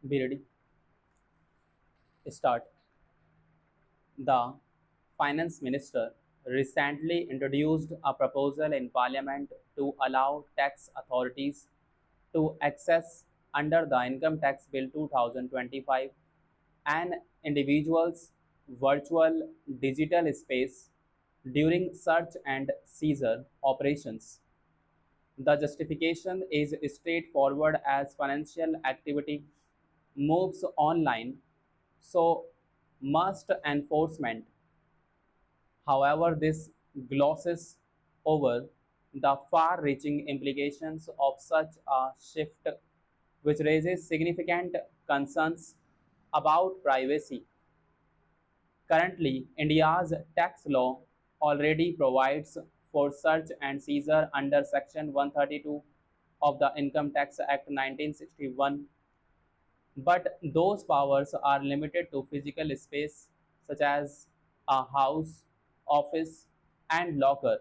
Be ready. Start. The finance minister recently introduced a proposal in parliament to allow tax authorities to access under the income tax bill 2025 an individual's virtual digital space during search and seizure operations. The justification is straightforward as financial activity moves online, so must enforcement. However, this glosses over the far reaching implications of such a shift, which raises significant concerns about privacy. Currently, India's tax law already provides for search and seizure under Section 132 of the Income Tax Act 1961, but those powers are limited to physical space such as a house, office, and locker.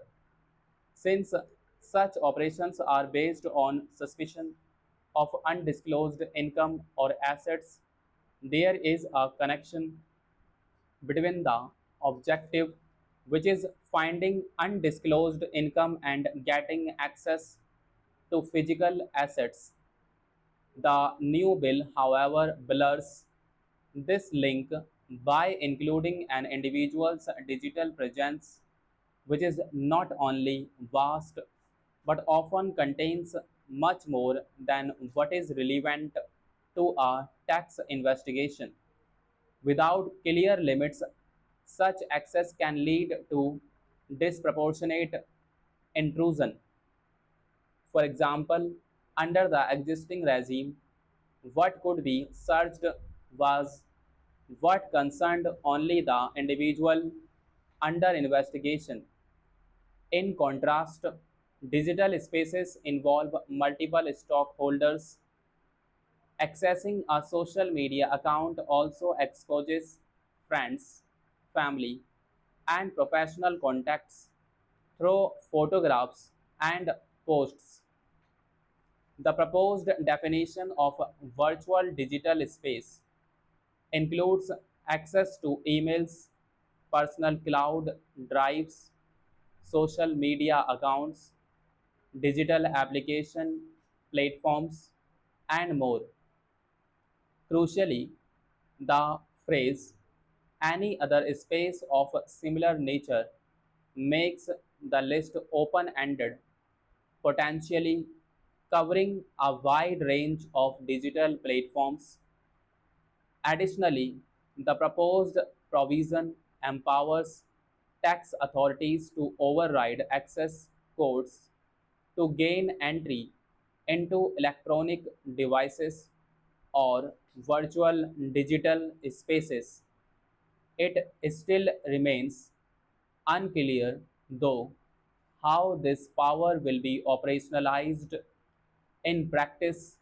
Since such operations are based on suspicion of undisclosed income or assets, there is a connection between the objective, which is finding undisclosed income, and getting access to physical assets. The new bill, however, blurs this link by including an individual's digital presence, which is not only vast but often contains much more than what is relevant to a tax investigation. Without clear limits, such access can lead to disproportionate intrusion. For example, under the existing regime, what could be searched was what concerned only the individual under investigation. In contrast, digital spaces involve multiple stockholders. Accessing a social media account also exposes friends, family, and professional contacts through photographs and posts. The proposed definition of virtual digital space includes access to emails, personal cloud drives, social media accounts, digital application platforms, and more. Crucially, the phrase "any other space of similar nature" makes the list open ended, potentially covering a wide range of digital platforms. Additionally, the proposed provision empowers tax authorities to override access codes to gain entry into electronic devices or virtual digital spaces. It still remains unclear, though, how this power will be operationalized in practice,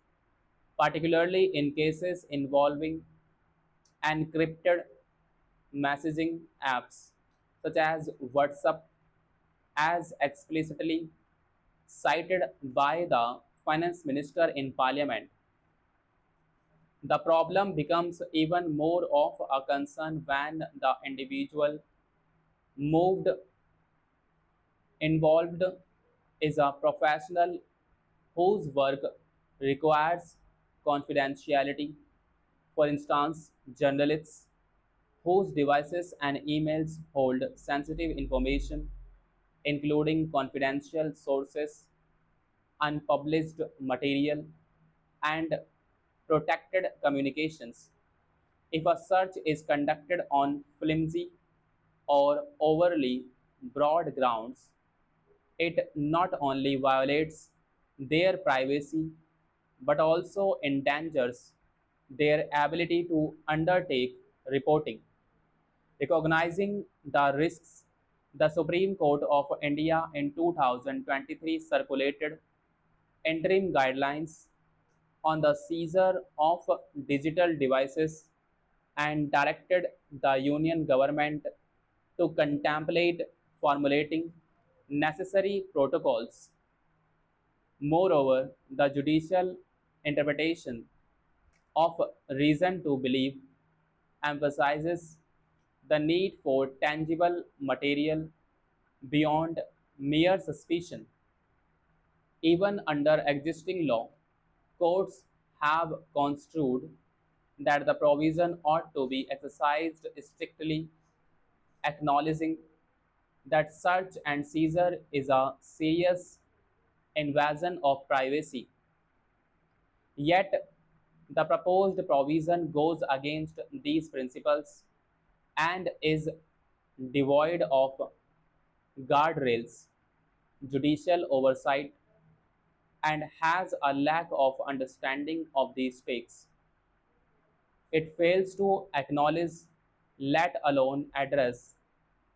particularly in cases involving encrypted messaging apps such as WhatsApp, as explicitly cited by the finance minister in parliament. The problem becomes even more of a concern when the individual moved involved is a professional whose work requires confidentiality. For instance, journalists whose devices and emails hold sensitive information, including confidential sources, unpublished material, and protected communications. If a search is conducted on flimsy or overly broad grounds, it not only violates their privacy but also endangers their ability to undertake reporting. Recognizing the risks, the Supreme Court of India in 2023 circulated interim guidelines on the seizure of digital devices and directed the Union government to contemplate formulating necessary protocols. Moreover, the judicial interpretation of reason to believe emphasizes the need for tangible material beyond mere suspicion. Even under existing law, courts have construed that the provision ought to be exercised strictly, acknowledging that search and seizure is a serious invasion of privacy. Yet, the proposed provision goes against these principles and is devoid of guardrails, judicial oversight, and has a lack of understanding of the stakes. It fails to acknowledge, let alone address,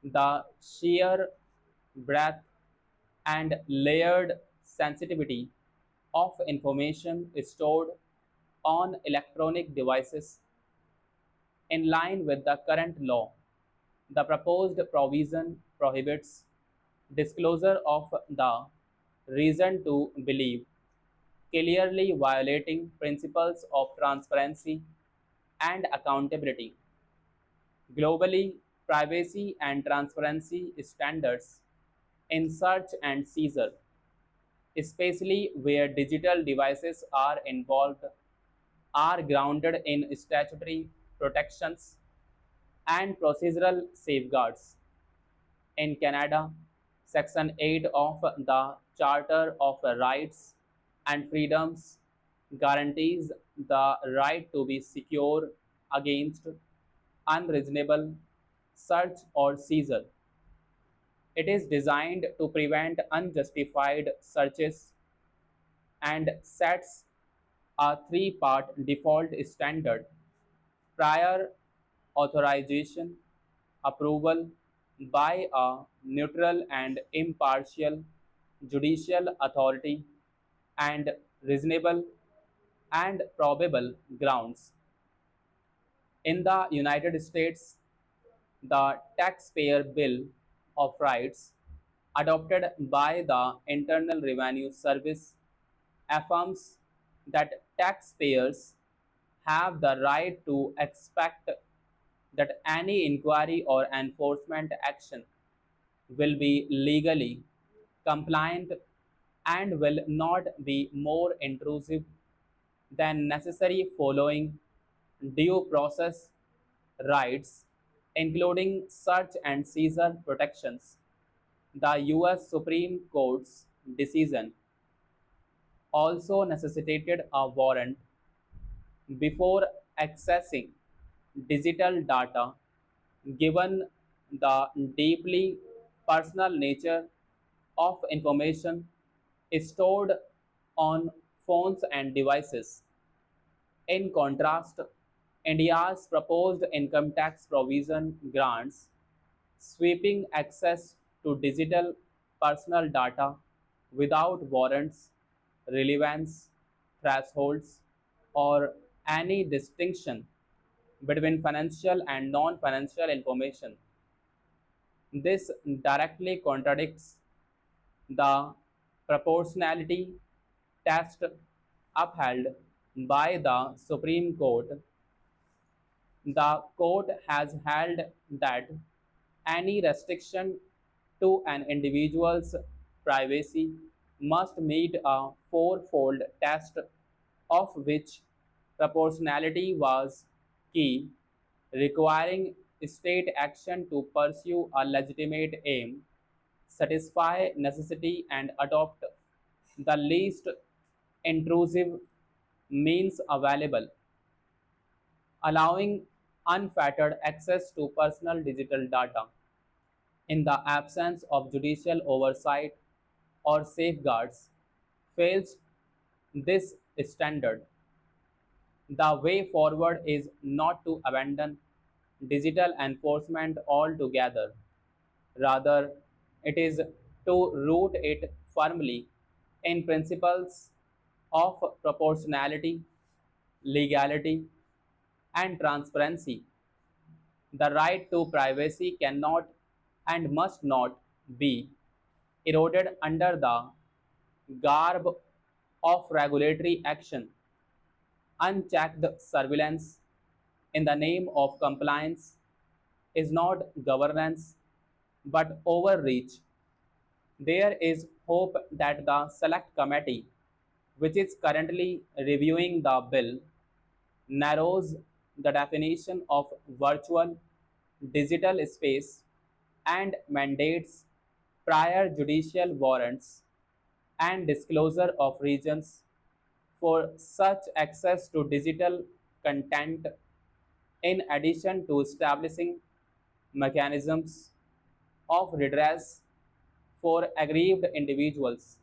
the sheer breadth and layered sensitivity of information stored on electronic devices. In line with the current law, the proposed provision prohibits disclosure of the reason to believe, clearly violating principles of transparency and accountability. Globally, privacy and transparency standards in search and seizure, especially where digital devices are involved, are grounded in statutory protections and procedural safeguards. In Canada, Section 8 of the Charter of Rights and Freedoms guarantees the right to be secure against unreasonable search or seizure. It is designed to prevent unjustified searches and sets a three-part default standard: prior authorization, approval by a neutral and impartial judicial authority, and reasonable and probable grounds. In the United States, the Taxpayer Bill of Rights, adopted by the Internal Revenue Service, affirms that taxpayers have the right to expect that any inquiry or enforcement action will be legally compliant and will not be more intrusive than necessary following due process rights, including search and seizure protections. The US Supreme Court's decision also necessitated a warrant before accessing digital data, given the deeply personal nature of information stored on phones and devices. In contrast, India's proposed income tax provision grants sweeping access to digital personal data without warrants, relevance thresholds, or any distinction between financial and non financial information. This directly contradicts the proportionality test upheld by the Supreme Court. The court has held that any restriction to an individual's privacy must meet a fourfold test, of which proportionality was key, requiring state action to pursue a legitimate aim, satisfy necessity, and adopt the least intrusive means available, allowing unfettered access to personal digital data. In the absence of judicial oversight or safeguards, fails this standard. The way forward is not to abandon digital enforcement altogether. Rather, it is to root it firmly in principles of proportionality, legality, and transparency. The right to privacy cannot and must not be eroded under the garb of regulatory action. Unchecked surveillance in the name of compliance is not governance but overreach. There is hope that the Select Committee, which is currently reviewing the bill, narrows the definition of virtual digital space and mandates prior judicial warrants and disclosure of reasons for such access to digital content, in addition to establishing mechanisms of redress for aggrieved individuals